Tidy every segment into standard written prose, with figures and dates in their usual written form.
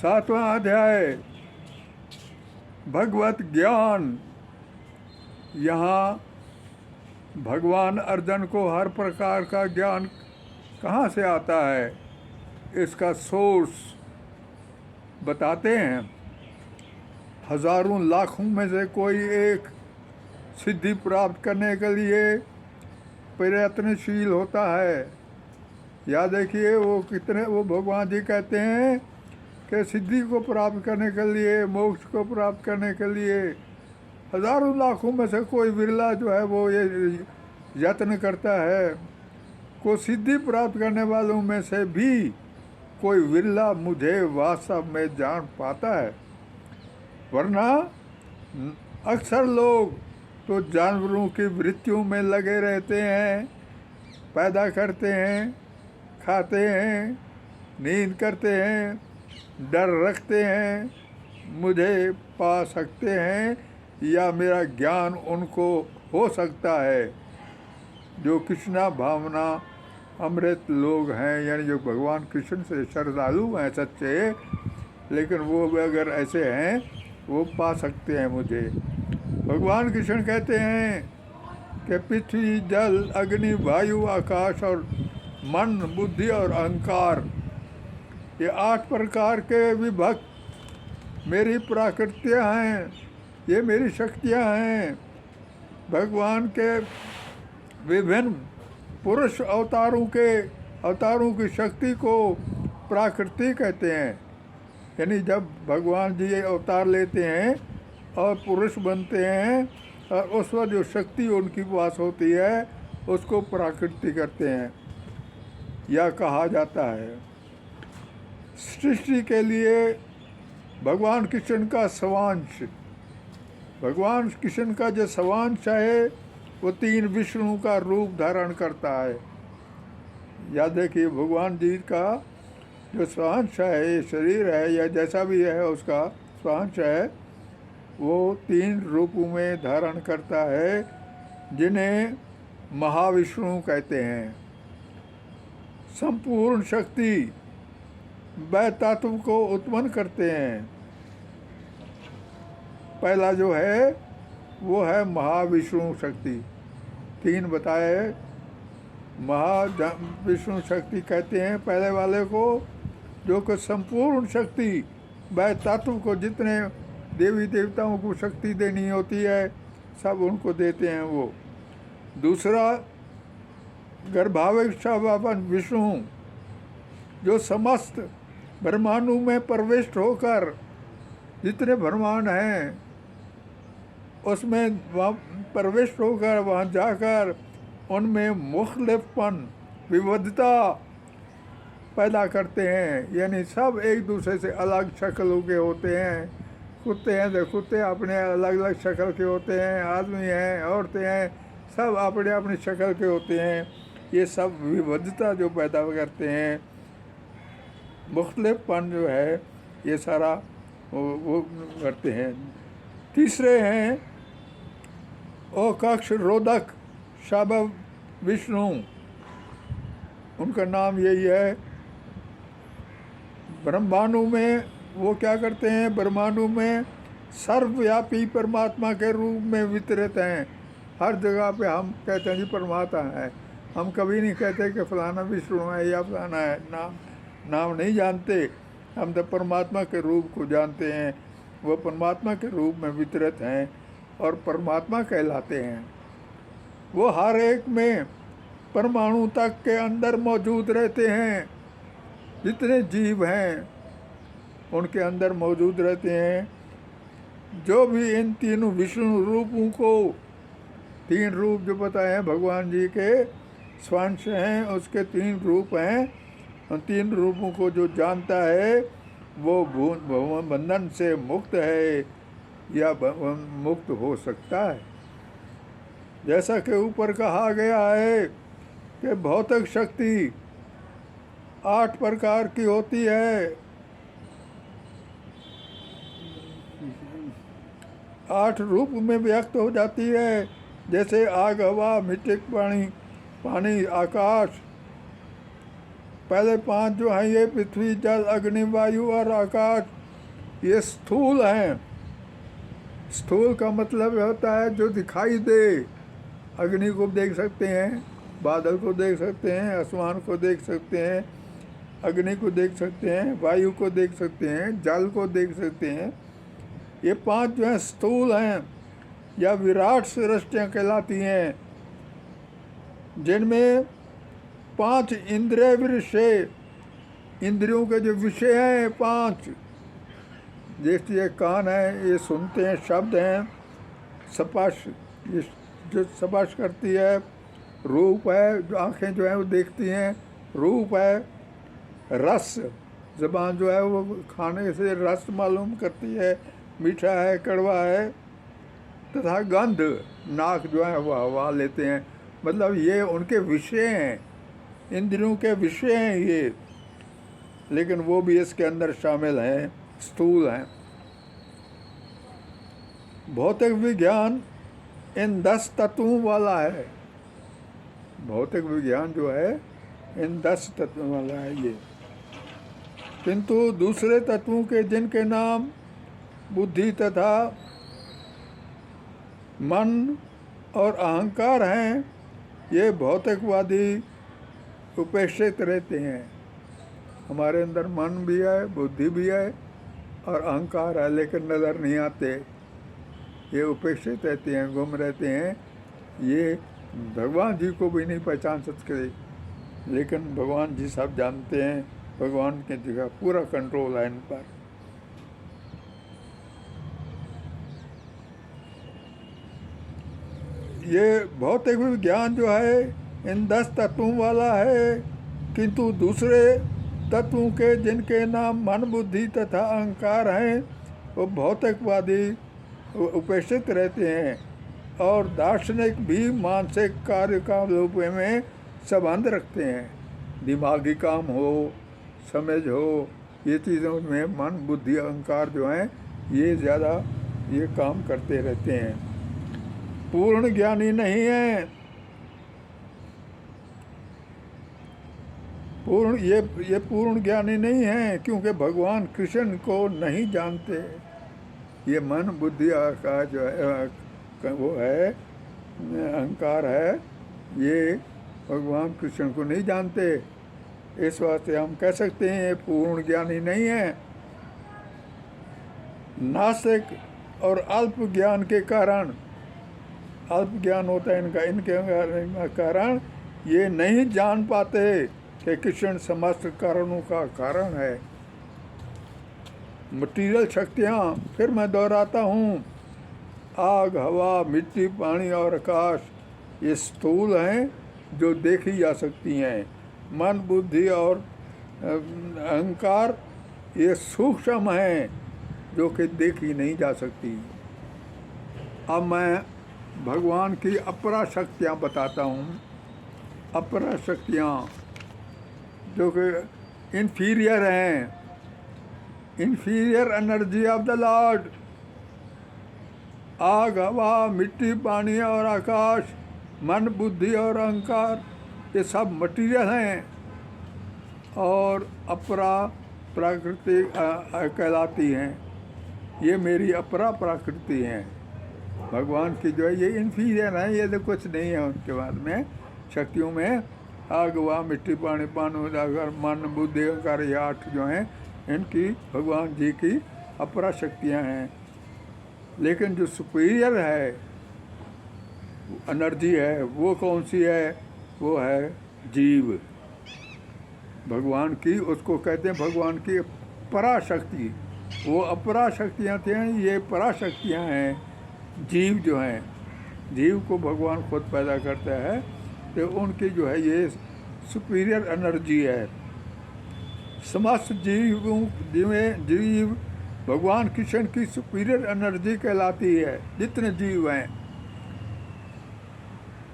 7वां अध्याय भगवत ज्ञान। यहाँ भगवान अर्जुन को हर प्रकार का ज्ञान कहाँ से आता है, इसका सोर्स बताते हैं। हजारों लाखों में से कोई एक सिद्धि प्राप्त करने के लिए प्रयत्नशील होता है। या देखिए वो भगवान जी कहते हैं कि सिद्धि को प्राप्त करने के लिए, मोक्ष को प्राप्त करने के लिए हजारों लाखों में से कोई बिरला जो है वो ये यत्न करता है। को सिद्धि प्राप्त करने वालों में से भी कोई विरला मुझे वास्तव में जान पाता है, वरना अक्सर लोग तो जानवरों की वृत्तियों में लगे रहते हैं, पैदा करते हैं, खाते हैं, नींद करते हैं, डर रखते हैं, मुझे पा सकते हैं या मेरा ज्ञान उनको हो सकता है। जो कृष्णा भावना अमृत लोग हैं, यानी जो भगवान कृष्ण से श्रद्धालु हैं सच्चे, लेकिन वो अगर ऐसे हैं वो पा सकते हैं मुझे। भगवान कृष्ण कहते हैं कि पृथ्वी, जल, अग्नि, वायु, आकाश और मन, बुद्धि और अहंकार, ये 8 प्रकार के विभक्त मेरी प्रकृतियाँ हैं, ये मेरी शक्तियाँ हैं। भगवान के विभिन्न पुरुष अवतारों की शक्ति को प्रकृति कहते हैं। यानी जब भगवान जी अवतार लेते हैं और पुरुष बनते हैं और उस वक्त जो शक्ति उनकी पास होती है उसको प्रकृति करते हैं या कहा जाता है। सृष्टि के लिए भगवान कृष्ण का स्वांश, भगवान कृष्ण का जो स्वांश है वो 3 विष्णु का रूप धारण करता है। याद देखिए भगवान जी का जो स्वांश है, ये शरीर है या जैसा भी है उसका स्वांश है, वो 3 रूपों में धारण करता है, जिन्हें महाविष्णु कहते हैं। संपूर्ण शक्ति वह तत्व को उत्पन्न करते हैं। पहला जो है वो है महाविष्णु शक्ति। 3 बताए, महाविष्णु शक्ति कहते हैं पहले वाले को, जो कि संपूर्ण शक्ति वह तत्व को, जितने देवी देवताओं को शक्ति देनी होती है सब उनको देते हैं वो। दूसरा गर्भावेक्षावापन विष्णु, जो समस्त ब्रह्मांडों में प्रविष्ट होकर जितने ब्रह्मांड हैं उसमें वहाँ प्रविष्ट होकर वहाँ जाकर उनमें मुख्तलिफपन, विविधता पैदा करते हैं। यानी सब एक दूसरे से अलग शक्लों के होते हैं। कुत्ते हैं तो कुत्ते अपने अलग अलग शक्ल के होते हैं, आदमी हैं, औरतें हैं, सब अपने अपनी शक्ल के होते हैं। ये सब विविधता जो पैदा करते हैं, मुख्तलिफपन जो है, ये सारा वो करते हैं। तीसरे हैं कक्ष रोधक शाबव विष्णु, उनका नाम यही है। ब्रह्मांडों में वो क्या करते हैं, ब्रह्मांडों में सर्वव्यापी परमात्मा के रूप में वितरित हैं। हर जगह पे हम कहते हैं जी परमात्मा है, हम कभी नहीं कहते कि फलाना विष्णु है या फलाना है, नाम नहीं जानते। हम तो परमात्मा के रूप को जानते हैं, वो परमात्मा के रूप में वितरित हैं और परमात्मा कहलाते हैं। वो हर एक में परमाणु तक के अंदर मौजूद रहते हैं। जितने जीव हैं उनके अंदर मौजूद रहते हैं। जो भी इन 3 विष्णु रूपों को, 3 रूप जो बताए हैं भगवान जी के स्वांश हैं, उसके 3 रूप हैं। उन 3 रूपों को जो जानता है वो बंधन से मुक्त है या मुक्त हो सकता है। जैसा कि ऊपर कहा गया है कि भौतिक शक्ति 8 प्रकार की होती है। 8 रूप में व्यक्त हो जाती है, जैसे आग, हवा, मिट्टी, पानी, आकाश, पहले 5 जो हैं ये पृथ्वी, जल, अग्नि, वायु और आकाश, ये स्थूल हैं। स्थूल का मतलब होता है जो दिखाई दे। अग्नि को देख सकते हैं, बादल को देख सकते हैं, आसमान को देख सकते हैं, अग्नि को देख सकते हैं, वायु को देख सकते हैं, जल को देख सकते हैं। ये 5 जो हैं स्थूल हैं या विराट सृष्टियाँ कहलाती हैं, जिनमें 5 इंद्रिय विषय, इंद्रियों के जो विषय हैं 5, जैसे ये कान है, ये सुनते हैं, शब्द हैं, स्पर्श, ये जो स्पर्श करती है, रूप है, जो आँखें जो है वो देखती हैं, रूप है, रस, ज़बान जो है वो खाने से रस मालूम करती है, मीठा है, कड़वा है, तथा गंध, नाक जो है वो हवा लेते हैं। मतलब ये उनके विषय हैं, इंद्रियों के विषय हैं ये, लेकिन वो भी इसके अंदर शामिल हैं, स्थूल हैं। भौतिक विज्ञान इन 10 तत्वों वाला है। भौतिक विज्ञान जो है इन 10 तत्वों वाला है ये। किंतु दूसरे तत्वों के जिनके नाम बुद्धि तथा मन और अहंकार हैं, ये भौतिकवादी उपेक्षित रहते हैं। हमारे अंदर मन भी है, बुद्धि भी है और अहंकार है, लेकिन नज़र नहीं आते। ये उपेक्षित रहते हैं, गुम रहते हैं। ये भगवान जी को भी नहीं पहचान सकते, लेकिन भगवान जी सब जानते हैं। भगवान की जगह पूरा कंट्रोल है इन पर। ये भौतिक विज्ञान जो है इन 10 तत्वों वाला है, किंतु दूसरे तत्वों के जिनके नाम मन, बुद्धि तथा अहंकार हैं, वो भौतिकवादी उपेक्षित रहते हैं। और दार्शनिक भी मानसिक कार्य का रूप में संबंध रखते हैं। दिमागी काम हो, समझ हो, ये चीज़ों में मन, बुद्धि, अहंकार जो हैं ये ज़्यादा ये काम करते रहते हैं। पूर्ण ज्ञानी नहीं है। ये पूर्ण ज्ञानी नहीं है, क्योंकि भगवान कृष्ण को नहीं जानते। ये मन, बुद्धि, अहंकार जो है वो है, अहंकार है, ये भगवान कृष्ण को नहीं जानते। इस वास्ते हम कह सकते हैं ये पूर्ण ज्ञानी नहीं है। नास्तिक और अल्प ज्ञान के कारण, अल्प ज्ञान होता है इनका, इनके कारण ये नहीं जान पाते कि कृष्ण समस्त कारणों का कारण है। मटीरियल शक्तियाँ, फिर मैं दोहराता हूँ, आग, हवा, मिट्टी, पानी और आकाश, ये स्थूल हैं जो देखी जा सकती हैं। मन, बुद्धि और अहंकार ये सूक्ष्म हैं जो कि देखी नहीं जा सकती। अब मैं भगवान की अपरा शक्तियाँ बताता हूँ। अपरा शक्तियाँ जो कि इन्फीरियर हैं, inferior energy of the Lord. आग, हवा, मिट्टी, पानी और आकाश, मन, बुद्धि और अहंकार, ये सब मटीरियल हैं और अपरा प्रकृति कहलाती हैं। ये मेरी अपरा प्रकृति हैं। भगवान की जो है ये इन्फीरियर है, ये तो कुछ नहीं है उनके बाद में शक्तियों में। आग, हवा, मिट्टी, पानी, अगर मन, बुद्धि, अहंकार, ये 8 जो हैं इनकी भगवान जी की अपरा शक्तियाँ हैं। लेकिन जो सुपीरियर है एनर्जी है, वो कौन सी है? वो है जीव। भगवान की, उसको कहते हैं भगवान की पराशक्ति। वो अपरा शक्तियाँ थी, ये पराशक्तियाँ हैं। जीव जो हैं, जीव को भगवान खुद पैदा करता है, तो उनकी जो है ये सुपीरियर एनर्जी है। समस्त जीव भगवान कृष्ण की सुपीरियर एनर्जी कहलाती है। जितने जीव हैं,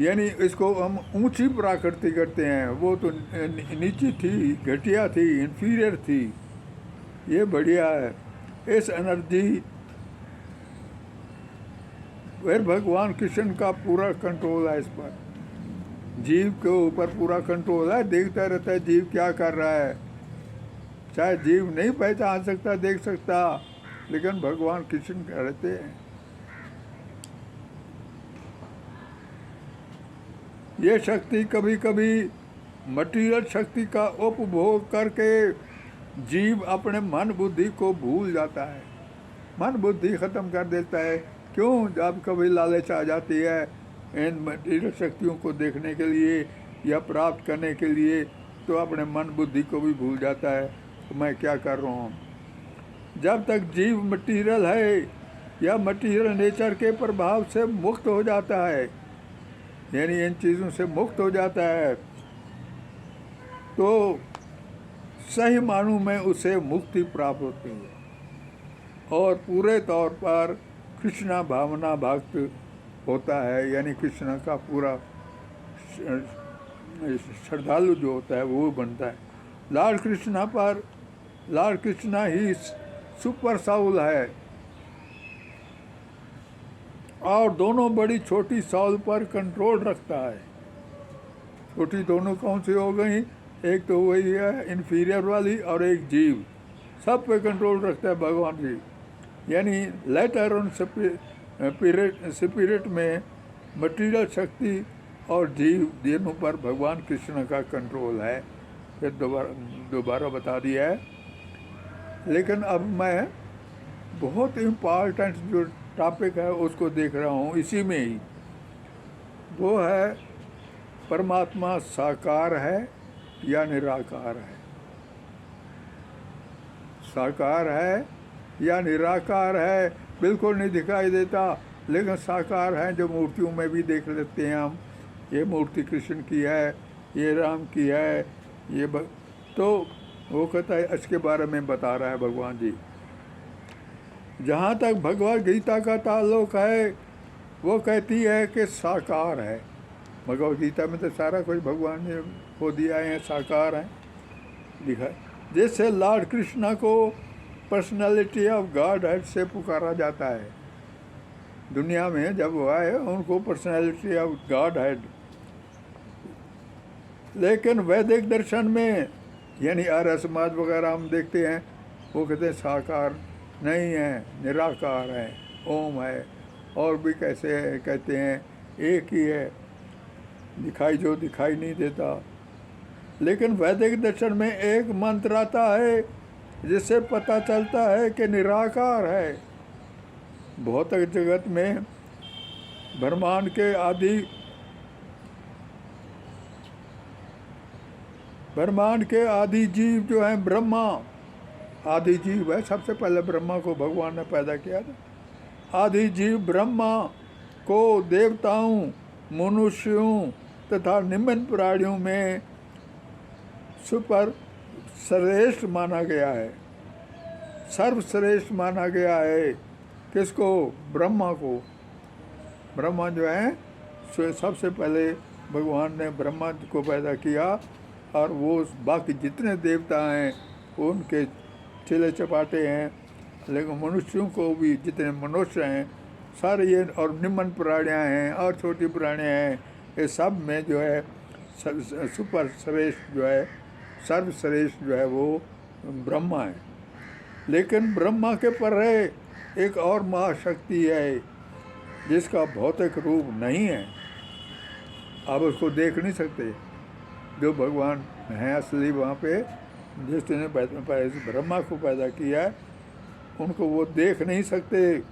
यानी इसको हम ऊंची प्रकृति करते हैं। वो तो नीची थी, घटिया थी, इन्फीरियर थी, ये बढ़िया है। इस एनर्जी फिर भगवान कृष्ण का पूरा कंट्रोल है इस पर। जीव के ऊपर पूरा कंट्रोल है, देखता रहता है जीव क्या कर रहा है। चाहे जीव नहीं पहचान सकता, देख सकता, लेकिन भगवान कृष्ण रहते हैं। ये शक्ति कभी कभी मटीरियल शक्ति का उपभोग करके जीव अपने मन बुद्धि को भूल जाता है, मन बुद्धि ख़त्म कर देता है। क्यों? जब कभी लालच आ जाती है इन मटीरियल शक्तियों को देखने के लिए या प्राप्त करने के लिए, तो अपने मन बुद्धि को भी भूल जाता है तो मैं क्या कर रहा हूँ। जब तक जीव मटीरियल है या मटीरियल नेचर के प्रभाव से मुक्त हो जाता है, यानी इन चीज़ों से मुक्त हो जाता है, तो सही मानों में उसे मुक्ति प्राप्त होती है और पूरे तौर पर कृष्णा भावना भक्त होता है, यानी कृष्ण का पूरा श्रद्धालु जो होता है वो बनता है। लॉर्ड कृष्णा पर, लॉर्ड कृष्णा ही सुपर साउल है और दोनों बड़ी छोटी साउल पर कंट्रोल रखता है। छोटी दोनों कौन सी हो गई? एक तो वही है इन्फीरियर वाली, और एक जीव, सब पे कंट्रोल रखता है भगवान जी। यानी लेटर ऑन स्पिरिट में मटीरियल शक्ति और जीव दोनों पर भगवान कृष्ण का कंट्रोल है। फिर दोबारा बता दिया है। लेकिन अब मैं बहुत इम्पॉर्टेंट जो टॉपिक है उसको देख रहा हूँ इसी में ही, वो है परमात्मा साकार है या निराकार है। साकार है या निराकार है, बिल्कुल नहीं दिखाई देता, लेकिन साकार है जो मूर्तियों में भी देख लेते हैं हम। ये मूर्ति कृष्ण की है, ये राम की है, ये तो वो कहता है इसके बारे में बता रहा है भगवान जी। जहाँ तक भगवद गीता का ताल्लुक है, वो कहती है कि साकार है। भगवद गीता में तो सारा कुछ भगवान ने खो दिया है, साकार है लिखा है। जैसे लॉर्ड कृष्णा को पर्सनालिटी ऑफ गॉड हेड से पुकारा जाता है दुनिया में, जब वो आए उनको पर्सनालिटी ऑफ गॉड हेड। लेकिन वैदिक दर्शन में, यानी आर्य समाज वगैरह हम देखते हैं, वो कहते हैं साकार नहीं है, निराकार है, ओम है। और भी कैसे है, कहते हैं एक ही है, दिखाई जो दिखाई नहीं देता। लेकिन वैदिक दर्शन में एक मंत्र आता है जिससे पता चलता है कि निराकार है। भौतिक जगत में ब्रह्मांड के आदि जीव जो हैं, ब्रह्मा आदि जीव है। सबसे पहले ब्रह्मा को भगवान ने पैदा किया था। आदि जीव ब्रह्मा को देवताओं, मनुष्यों तथा निम्न प्राणियों में सुपर श्रेष्ठ माना गया है, सर्वश्रेष्ठ माना गया है। किसको? ब्रह्मा को। ब्रह्मा जो है सबसे पहले भगवान ने ब्रह्मा को पैदा किया, और वो बाकी जितने देवता हैं उनके चिले चपाटे हैं। लेकिन मनुष्यों को भी, जितने मनुष्य हैं सारे ये, और निम्न प्राणियाँ हैं और छोटी प्राणियाँ हैं, ये सब में जो है सुपर श्रेष्ठ जो है, सर्वश्रेष्ठ जो है वो ब्रह्मा है। लेकिन ब्रह्मा के परे एक और महाशक्ति है जिसका भौतिक रूप नहीं है, आप उसको देख नहीं सकते। जो भगवान हैं असली वहाँ पे, जिसने ब्रह्मा को पैदा किया है, उनको वो देख नहीं सकते।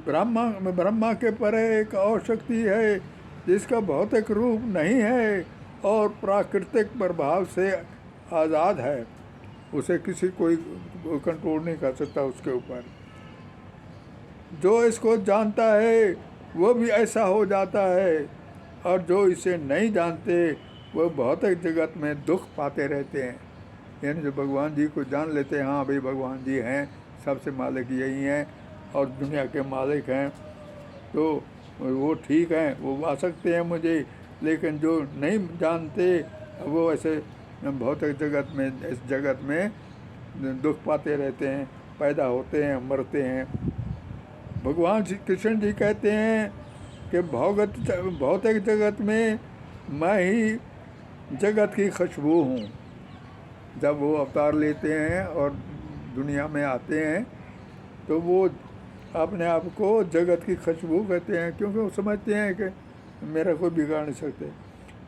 ब्रह्मा के परे एक और शक्ति है जिसका भौतिक रूप नहीं है और प्राकृतिक प्रभाव से आज़ाद है। उसे किसी कोई कंट्रोल नहीं कर सकता उसके ऊपर। जो इसको जानता है वो भी ऐसा हो जाता है, और जो इसे नहीं जानते वो भौतिक जगत में दुख पाते रहते हैं। यानी जो भगवान जी को जान लेते हैं, हाँ भाई भगवान जी हैं, सबसे मालिक यही हैं और दुनिया के मालिक हैं, तो वो ठीक हैं, वो आ सकते हैं मुझे। लेकिन जो नहीं जानते वो ऐसे भौतिक जगत में, इस जगत में दुख पाते रहते हैं, पैदा होते हैं, मरते हैं। भगवान श्री कृष्ण जी कहते हैं कि भौतिक जगत में मैं ही जगत की खुशबू हूँ। जब वो अवतार लेते हैं और दुनिया में आते हैं तो वो अपने आप को जगत की खुशबू कहते हैं, क्योंकि वो समझते हैं कि मेरा कोई बिगाड़ नहीं सकते।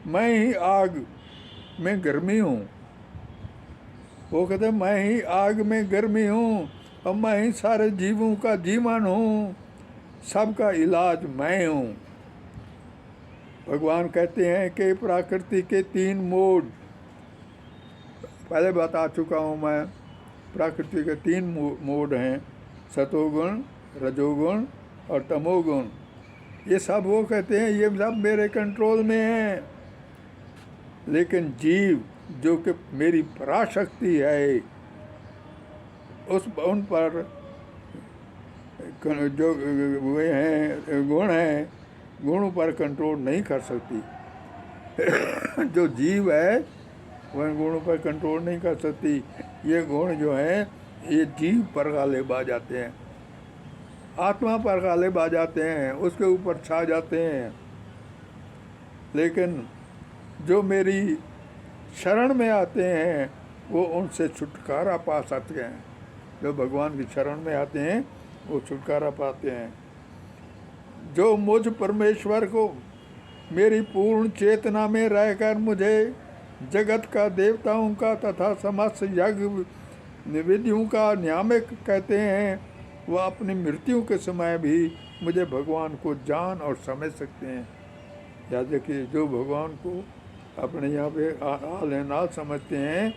मैं ही आग में गर्मी हूँ, वो कहते हैं मैं ही आग में गर्मी हूँ और मैं ही सारे जीवों का जीवन हूँ, सबका इलाज मैं हूँ। भगवान कहते हैं कि प्रकृति के 3 मोड, पहले बता चुका हूँ मैं, प्रकृति के 3 मोड हैं, सतोगुण, रजोगुण और तमोगुण। ये सब वो कहते हैं ये सब मेरे कंट्रोल में हैं। लेकिन जीव जो कि मेरी पराशक्ति है, उन पर जो वे हैं गुण हैं, गुणों पर कंट्रोल नहीं कर सकती। जो जीव है वह गुणों पर कंट्रोल नहीं कर सकती। ये गुण जो हैं ये जीव पर गालिब आ जाते हैं, आत्मा पर गालिब आ जाते हैं, उसके ऊपर छा जाते हैं। लेकिन जो मेरी शरण में आते हैं वो उनसे छुटकारा पा सकते हैं। जो भगवान की शरण में आते हैं वो छुटकारा पाते हैं। जो मुझ परमेश्वर को मेरी पूर्ण चेतना में रहकर मुझे जगत का, देवताओं का तथा समस्त यज्ञ विधियों का नियामक कहते हैं, वह अपनी मृत्यु के समय भी मुझे भगवान को जान और समझ सकते हैं। याद रखिए, जो भगवान को अपने यहाँ पे हाल समझते हैं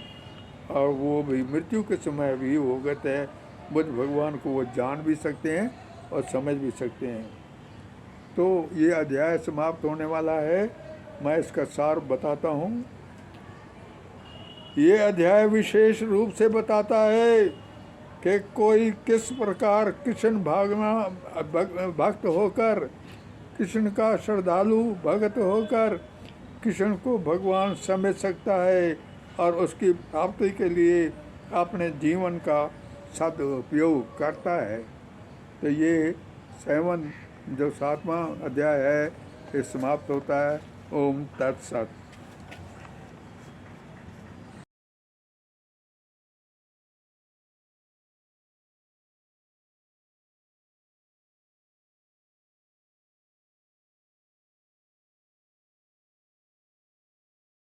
और वो भी मृत्यु के समय भी वो कहते हैं मुझ भगवान को वो जान भी सकते हैं और समझ भी सकते हैं। तो ये अध्याय समाप्त होने वाला है। मैं इसका सार बताता हूँ। ये अध्याय विशेष रूप से बताता है कि कोई किस प्रकार कृष्ण भक्त होकर, कृष्ण का श्रद्धालु भक्त होकर कृष्ण को भगवान समझ सकता है और उसकी प्राप्ति के लिए अपने जीवन का सदुपयोग करता है। तो ये 7वां अध्याय है, ये समाप्त होता है। ओम तत्सत।